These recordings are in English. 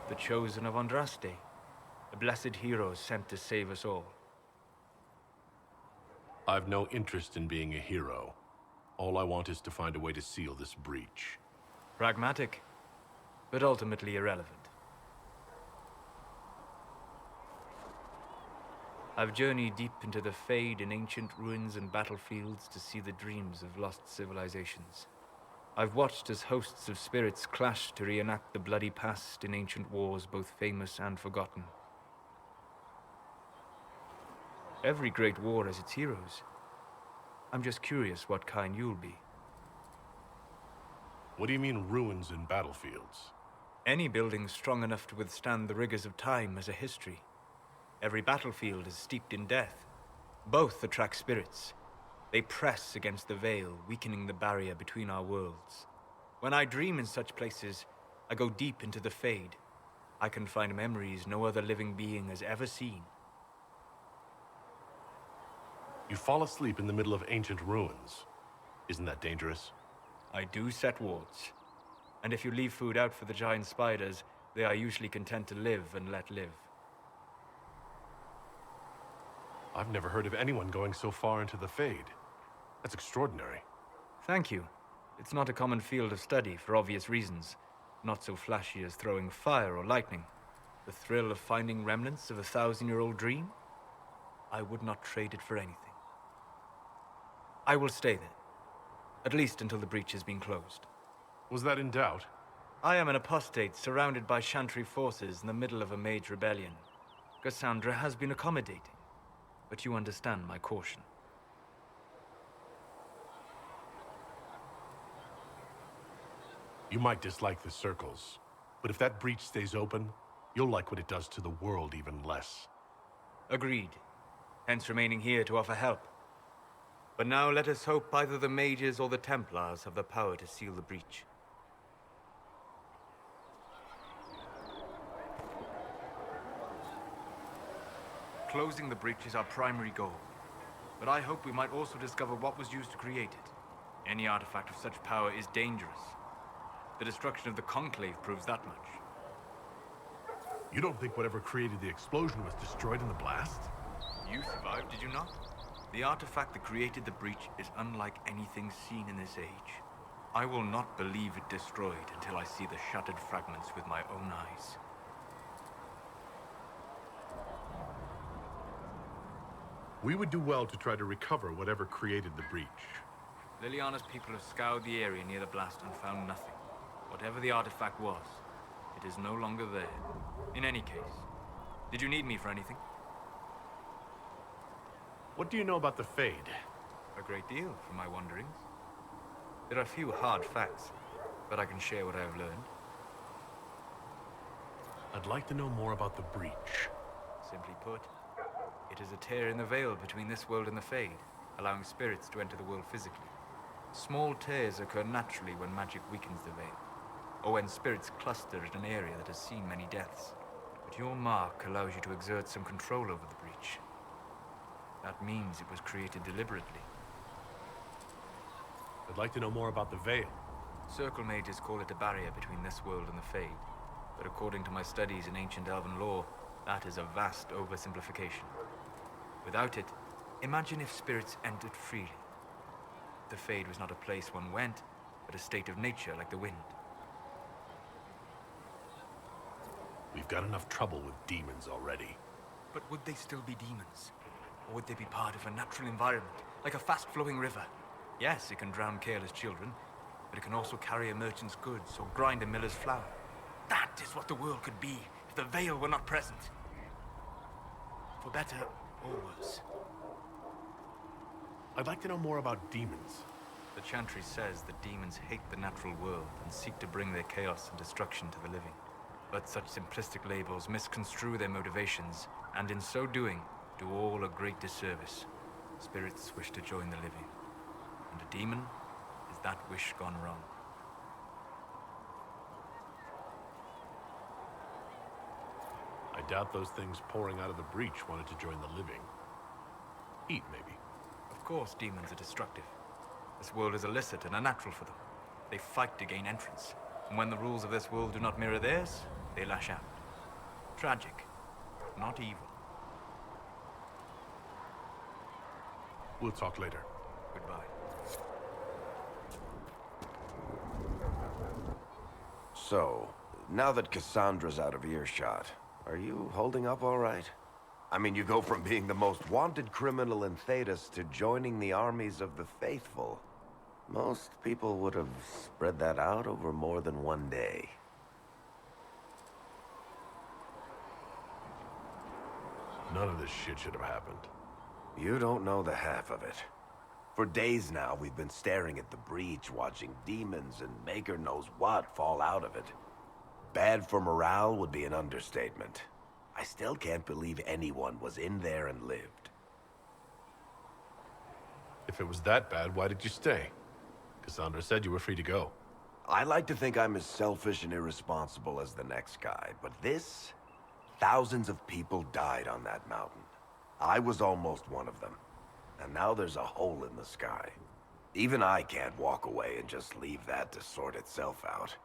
The chosen of Andraste. A blessed hero sent to save us all. I've no interest in being a hero. All I want is to find a way to seal this breach. Pragmatic, but ultimately irrelevant. I've journeyed deep into the Fade in ancient ruins and battlefields to see the dreams of lost civilizations. I've watched as hosts of spirits clash to reenact the bloody past in ancient wars both famous and forgotten. Every great war has its heroes. I'm just curious what kind you'll be. What do you mean ruins and battlefields? Any building strong enough to withstand the rigors of time has a history. Every battlefield is steeped in death. Both attract spirits. They press against the veil, weakening the barrier between our worlds. When I dream in such places, I go deep into the Fade. I can find memories no other living being has ever seen. You fall asleep in the middle of ancient ruins. Isn't that dangerous? I do set wards. And if you leave food out for the giant spiders, they are usually content to live and let live. I've never heard of anyone going so far into the Fade. That's extraordinary. Thank you. It's not a common field of study for obvious reasons. Not so flashy as throwing fire or lightning. The thrill of finding remnants of a 1,000-year-old dream? I would not trade it for anything. I will stay there. At least until the breach has been closed. Was that in doubt? I am an apostate surrounded by Chantry forces in the middle of a mage rebellion. Cassandra has been accommodating, but you understand my caution. You might dislike the circles, but if that breach stays open, you'll like what it does to the world even less. Agreed. Hence remaining here to offer help. But now let us hope either the mages or the Templars have the power to seal the breach. Closing the breach is our primary goal. But I hope we might also discover what was used to create it. Any artifact of such power is dangerous. The destruction of the Conclave proves that much. You don't think whatever created the explosion was destroyed in the blast? You survived, did you not? The artifact that created the breach is unlike anything seen in this age. I will not believe it destroyed until I see the shattered fragments with my own eyes. We would do well to try to recover whatever created the breach. Liliana's people have scoured the area near the blast and found nothing. Whatever the artifact was, it is no longer there. In any case, did you need me for anything? What do you know about the Fade? A great deal, from my wanderings. There are few hard facts, but I can share what I have learned. I'd like to know more about the breach. Simply put, it is a tear in the veil between this world and the Fade, allowing spirits to enter the world physically. Small tears occur naturally when magic weakens the veil, or when spirits cluster at an area that has seen many deaths. But your mark allows you to exert some control over the breach. That means it was created deliberately. I'd like to know more about the Veil. Circle mages call it a barrier between this world and the Fade. But according to my studies in ancient elven lore, that is a vast oversimplification. Without it, imagine if spirits entered freely. The Fade was not a place one went, but a state of nature like the wind. We've got enough trouble with demons already. But would they still be demons? Or would they be part of a natural environment, like a fast-flowing river? Yes, it can drown careless children, but it can also carry a merchant's goods or grind a miller's flour. That is what the world could be if the Veil were not present. For better or worse. I'd like to know more about demons. The Chantry says that demons hate the natural world and seek to bring their chaos and destruction to the living. But such simplistic labels misconstrue their motivations, and in so doing, do all a great disservice. Spirits wish to join the living, and a demon is that wish gone wrong. I doubt those things pouring out of the breach wanted to join the living. Eat, maybe. Of course demons are destructive. This world is illicit and unnatural for them. They fight to gain entrance, and when the rules of this world do not mirror theirs, they lash out. Tragic, not evil. We'll talk later. Goodbye. So, now that Cassandra's out of earshot, are you holding up all right? I mean, you go from being the most wanted criminal in Thedas to joining the armies of the faithful. Most people would have spread that out over more than one day. None of this shit should have happened. You don't know the half of it. For days now, we've been staring at the breach, watching demons and Maker knows what fall out of it. Bad for morale would be an understatement. I still can't believe anyone was in there and lived. If it was that bad, why did you stay? Cassandra said you were free to go. I like to think I'm as selfish and irresponsible as the next guy, but this... Thousands of people died on that mountain. I was almost one of them. And now there's a hole in the sky. Even I can't walk away and just leave that to sort itself out.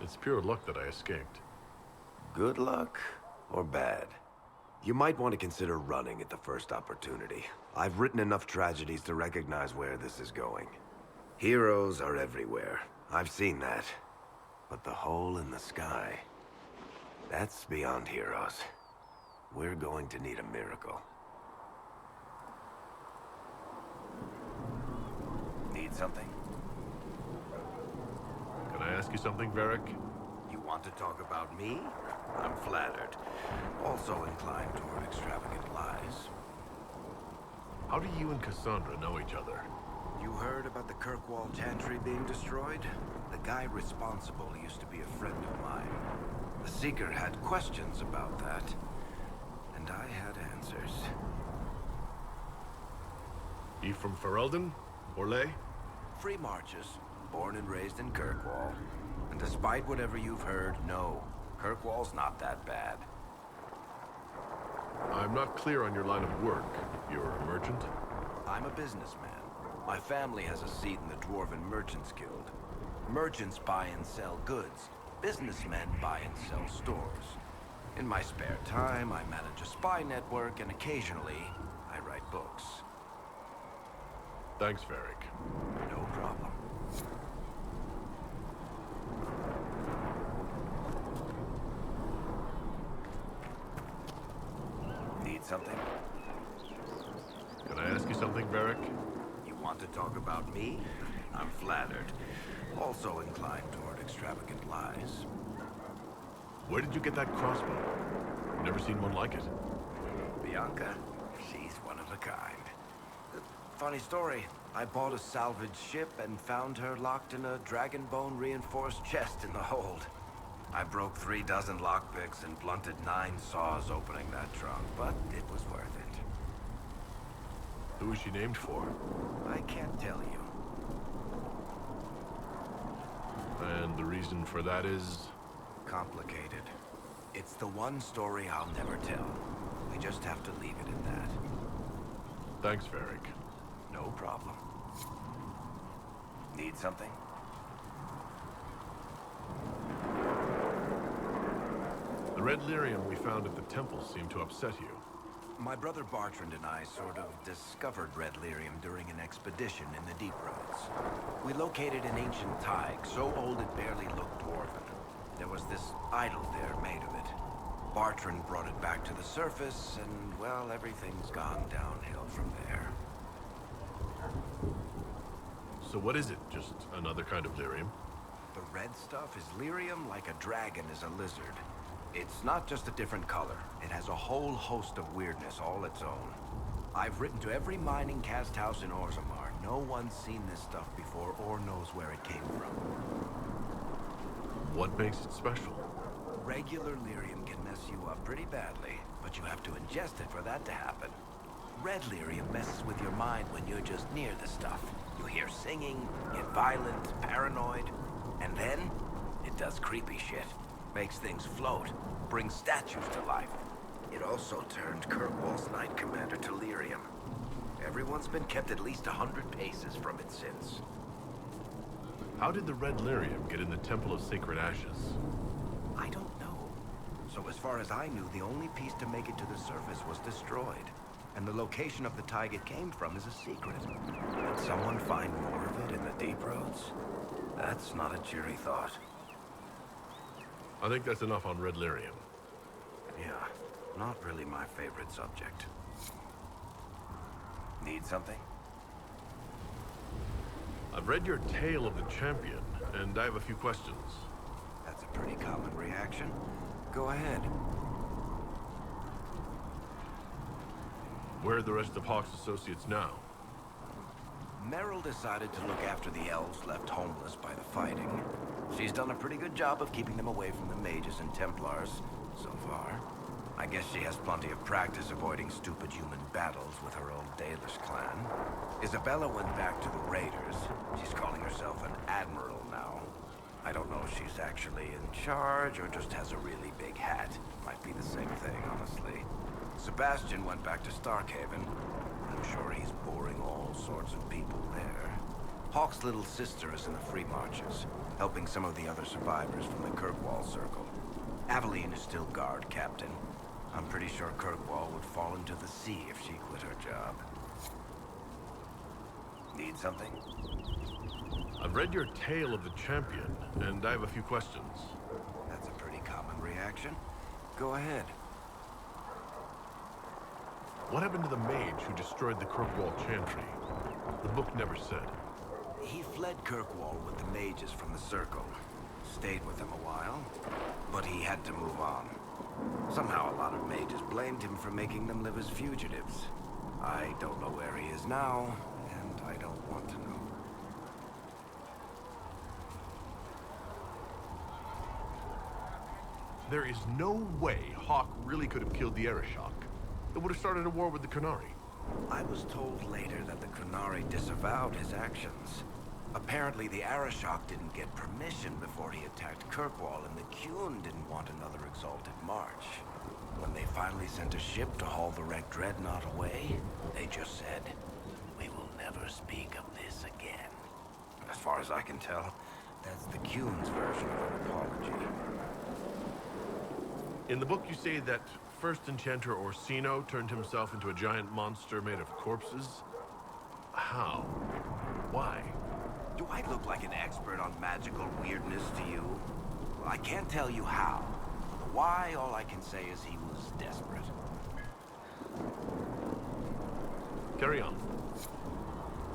It's pure luck that I escaped. Good luck or bad? You might want to consider running at the first opportunity. I've written enough tragedies to recognize where this is going. Heroes are everywhere. I've seen that. But the hole in the sky, that's beyond heroes. We're going to need a miracle. Need something? Can I ask you something, Varric? You want to talk about me? I'm flattered. Also inclined toward extravagant lies. How do you and Cassandra know each other? You heard about the Kirkwall Chantry being destroyed? The guy responsible used to be a friend of mine. The Seeker had questions about that, and I had answers. You from Ferelden? Orlais? Free marches, born and raised in Kirkwall. And despite whatever you've heard, no, Kirkwall's not that bad. I'm not clear on your line of work. You're a merchant? I'm a businessman. My family has a seat in the Dwarven Merchants Guild. Merchants buy and sell goods. Businessmen buy and sell stores. In my spare time, I manage a spy network, and occasionally, I write books. Thanks, Varric. No problem. Need something? Can I ask you something, Varric? You want to talk about me? I'm flattered. Also inclined toward extravagant lies. Where did you get that crossbow? Never seen one like it. Bianca, she's one of a kind. Funny story. I bought a salvaged ship and found her locked in a dragonbone reinforced chest in the hold. I broke 3 dozen lockpicks and blunted 9 saws opening that trunk, but it was worth it. Who is she named for? I can't tell you. And the reason for that is... Complicated. It's the one story I'll never tell. We just have to leave it at that. Thanks, Varric. No problem. Need something? The red lyrium we found at the temple seemed to upset you. My brother Bartrand and I sort of discovered red lyrium during an expedition in the Deep Roads. We located an ancient thaig, so old it barely looked dwarven. There was this idol there made of it. Bartrand brought it back to the surface, and, well, everything's gone downhill from there. So what is it? Just another kind of lyrium? The red stuff is lyrium like a dragon is a lizard. It's not just a different color. It has a whole host of weirdness all its own. I've written to every mining cast house in Orzammar. No one's seen this stuff before or knows where it came from. What makes it special? Regular lyrium can mess you up pretty badly, but you have to ingest it for that to happen. Red lyrium messes with your mind when you're just near the stuff. You hear singing, get violent, paranoid, and then it does creepy shit. Makes things float, brings statues to life. It also turned Kirkwall's Knight Commander to lyrium. Everyone's been kept at least 100 paces from it since. How did the Red Lyrium get in the Temple of Sacred Ashes? I don't know. So as far as I knew, the only piece to make it to the surface was destroyed. And the location of the tag it came from is a secret. Did someone find more of it in the deep roads? That's not a cheery thought. I think that's enough on Red Lyrium. Yeah, not really my favorite subject. Need something? I've read your Tale of the Champion, and I have a few questions. That's a pretty common reaction. Go ahead. Where are the rest of Hawk's associates now? Meryl decided to look after the elves left homeless by the fighting. She's done a pretty good job of keeping them away from the mages and Templars, so far. I guess she has plenty of practice avoiding stupid human battles with her old Dalish clan. Isabella went back to the Raiders. She's calling herself an admiral now. I don't know if she's actually in charge or just has a really big hat. Might be the same thing, honestly. Sebastian went back to Starkhaven. I'm sure he's boring all sorts of people there. Hawk's little sister is in the Free Marches, helping some of the other survivors from the Kirkwall Circle. Aveline is still guard captain. I'm pretty sure Kirkwall would fall into the sea if she quit her job. Need something? I've read your Tale of the Champion, and I have a few questions. That's a pretty common reaction. Go ahead. What happened to the mage who destroyed the Kirkwall Chantry? The book never said. He fled Kirkwall with the mages from the Circle. Stayed with them a while, but he had to move on. Somehow a lot of mages blamed him for making them live as fugitives. I don't know where he is now, and I don't want to know. There is no way Hawk really could have killed the Arishok. It would have started a war with the Qunari. I was told later that the Qunari disavowed his actions. Apparently the Arishok didn't get permission before he attacked Kirkwall, and the Qun didn't want another exalted march. When they finally sent a ship to haul the wrecked dreadnought away, they just said, "We will never speak of this again." As far as I can tell, that's the Qun's version of an apology. In the book you say that first enchanter Orsino turned himself into a giant monster made of corpses. How? Why? Do I look like an expert on magical weirdness to you? Well, I can't tell you how. The why, all I can say is he was desperate. Carry on.